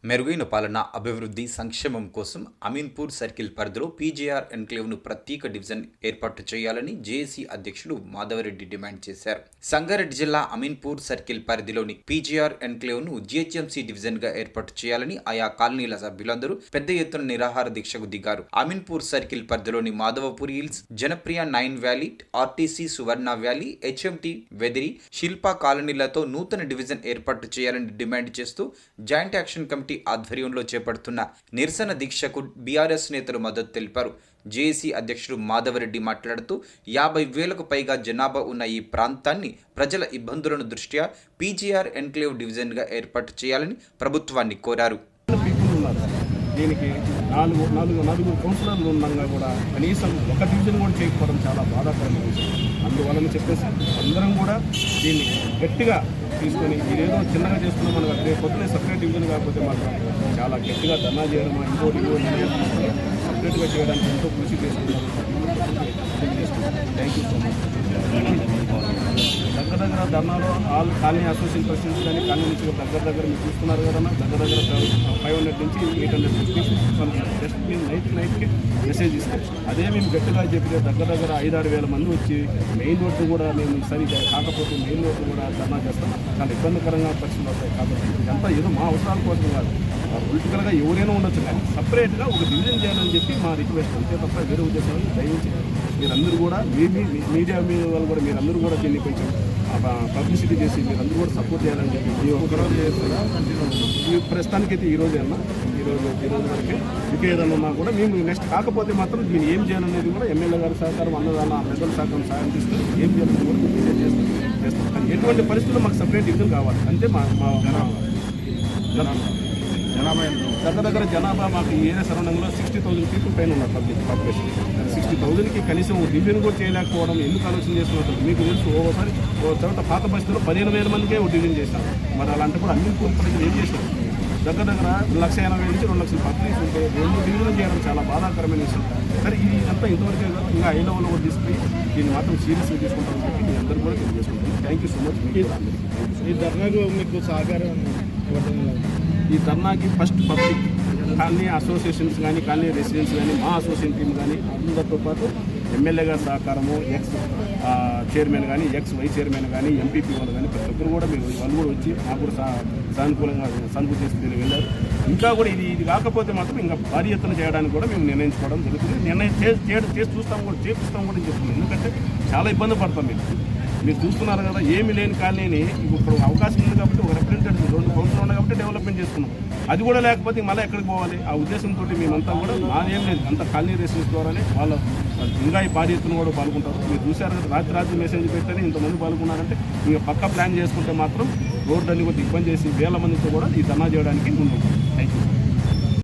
మెరుగైన పాలన, అభివృద్ధి, సంక్షేమం కోసం అమీన్పూర్ సర్కిల్ పరిధిలో పీజీఆర్ ఎన్క్లేవ్ను ప్రత్యేక డివిజన్ ఏర్పాటు చేయాలని జేఏసీ అధ్యక్షుడు మాధవరెడ్డి డిమాండ్ చేశారు. సంగారెడ్డి జిల్లా అమీన్పూర్ సర్కిల్ పరిధిలోని పీజీఆర్ ఎన్క్లేవ్ను జీహెచ్ఎంసీ డివిజన్గా ఏర్పాటు చేయాలని ఆయా కాలనీల సభ్యులందరూ పెద్ద ఎత్తున నిరాహార దీక్షకు దిగారు. అమీన్పూర్ సర్కిల్ పరిధిలోని Madhavapur hills, Janapriya 9 valley, RTC Suvarna valley, HMT వెదిరి, శిల్పా కాలనీలతో నూతన డివిజన్ ఏర్పాటు చేయాలని డిమాండ్ చేస్తూ జాయింట్ యాక్షన్ కమిటీ ఆధ్వర్యంలో చేపడుతున్న నిరసన దీక్షకు బీఆర్ఎస్ నేతలు మద్దతు తెలిపారు. జేఏసీ అధ్యక్షుడు మాధవరెడ్డి మాట్లాడుతూ 50,000కు పైగా జనాభా ఉన్న ఈ ప్రాంతాన్ని ప్రజల ఇబ్బందులను దృష్ట్యా పీజీఆర్ ఎన్క్లేవ్ డివిజన్గా ఏర్పాటు చేయాలని ప్రభుత్వాన్ని కోరారు. దీనికి నలుగురు కౌన్సిలర్లు ఉండగా కూడా కనీసం ఒక డివిజన్ కూడా చేయకపోవడం చాలా బాధాకరమైన విషయం. అందువలన చెప్పేసి అందరం కూడా దీన్ని గట్టిగా తీసుకొని ఇదేదో చిన్నగా చేస్తున్నాం మనకు రేపు పొద్దునే సపరేట్ డివిజన్ కాకపోతే మాత్రం చాలా గట్టిగా ధర్నా చేయడం, ఇంకోటి సపరేట్గా చేయడానికి ఎంతో కృషి చేస్తున్నారు. Thank you so much. దగ్గర ధర్నాలో ఆల్ కాలనీ అసోసియేషన్ ప్రెసిడెంట్స్ కానీ కాలనీ నుంచి దగ్గర మీరు చూస్తున్నారు కదన్నా, దగ్గర 500 నుంచి 800 జస్ట్ మేము నైట్కి మెసేజ్ ఇస్తాం. అదే మేము గట్టిగా చెప్పితే దగ్గర 5-6 వేల మంది వచ్చి మెయిన్ రోడ్డు కూడా మేము సరిగ్గా కాకపోతే మెయిన్ రోడ్డు కూడా ధర్నా చేస్తాం. చాలా ఇబ్బందికరంగా పరిస్థితులు అవుతాయి. కాబట్టి ఇదంతా ఏదో మా అవసరాల కోసం కాదు, పొలిటికల్గా ఎవరైనా ఉండొచ్చు, కానీ సపరేట్గా ఒక డివిజన్ చేయాలని చెప్పి మా రిక్వెస్ట్. అంతే తప్ప వేరే ఉద్దేశాలు దయచేసి మీరందరూ కూడా మీడియా వాళ్ళు కూడా మీరందరూ కూడా దీన్ని కొంచెం పబ్లిసిటీ చేసి మీరందరూ కూడా సపోర్ట్ చేయాలని చెప్పి ఈ ప్రస్తుతానికైతే ఈరోజు వరకే ఇంకా ఏదన్నా ఉన్నా కూడా మేము నెక్స్ట్ కాకపోతే మాత్రం దీన్ని ఏం చేయాలనేది కూడా ఎమ్మెల్యే గారి సహకారం, అన్నదాన పెద్దల సహకారం సాయం తీసుకుని ఏం చేయాలని కూడా డిసైడ్ చేస్తాం. కానీ ఎటువంటి పరిస్థితుల్లో మాకు సపరేట్ డివిజన్ కావాలి. అంటే మా దగ్గర జనాభా మాకు ఈ ఏరియా సరౌండింగ్లో 60,000 పీపుల్ పైన ఉన్నారు. పబ్లిక్ పాపులేషన్ 60,000కి కనీసం డివిజన్ కూడా చేయలేకపోవడం ఎందుకు ఆలోచన చేస్తున్నారు మీకు తెలుసు. ఓసారి చోట పాత పరిస్థితుల్లో 15,000 మందికే ఒక డివిజన్ చేశారు. మరి అలాంటప్పుడు అమీన్పూర్ ప్రజలు ఏం చేశారు? దగ్గర 1,80,000 నుంచి 2 లక్షల పాపులేషన్ ఉంటే 2 డివిజన్ చేయడం చాలా బాధాకరమైన విషయం. సరే ఇదంతా ఇంతవరకే కాదు, ఇంకా హై లెవెల్లో కూడా తీసుకుని దీన్ని మాత్రం సీరియస్గా తీసుకుంటామని చెప్పి మీ అందరూ కూడా తెలియజేసుకుంటాం. Thank you so much. ఈ ధర్నాకు మీకు సహకారం ఈ ధర్నాకి ఫస్ట్ పబ్లిక్ కాలనీ అసోసియేషన్స్ కానీ కాలనీ రెసిడెంట్స్ కానీ మా అసోసియేషన్ టీం కానీ అందరితో పాటు ఎమ్మెల్యే గారి సహకారము, ఎక్స్ చైర్మన్ కానీ ఎక్స్-వై చైర్మన్ కానీ ఎంపీపీ వాళ్ళు కానీ ప్రతి ఒక్కరు కూడా వాళ్ళు కూడా వచ్చి మాకు కూడా సానుకూలంగా చేసి వెళ్ళారు. ఇంకా కూడా ఇది కాకపోతే మాత్రం ఇంకా భారీ ఎత్తున చేయడానికి కూడా మేము నిర్ణయించుకోవడం జరుగుతుంది. నిర్ణయం చేసి చూస్తాం కూడా అని చెప్తున్నాం. ఎందుకంటే చాలా ఇబ్బంది పడతాం. మీరు చూస్తున్నారు కదా, ఏమి లేని కాలనీని ఇప్పుడు అవకాశం ఉంది కాబట్టి ఒక రిప్రజెంటేటివ్ 2 కౌన్సిల్ ఉన్నాయి కాబట్టి డెవలప్మెంట్ చేసుకున్నాం. అది కూడా లేకపోతే మళ్ళీ ఎక్కడికి పోవాలి? ఆ ఉద్దేశంతో మేమంతా కూడా మాదేం లేదు, అంత కాలనీ రెసిడెన్స్ ద్వారానే వాళ్ళు ఇంకా ఈ భారీ ఎత్తున కూడా పాల్గొంటారు. మీరు చూశారు కదా, రాత్రి మెసేజ్ పెట్టని ఇంతమంది పాల్గొన్నారంటే ఇంకా పక్కా ప్లాన్ చేసుకుంటే మాత్రం రోడ్డు అన్ని కూడా ఇబ్బంది చేసి వేల మందితో కూడా ఈ ధర్నా చేయడానికి ముందు. Thank you.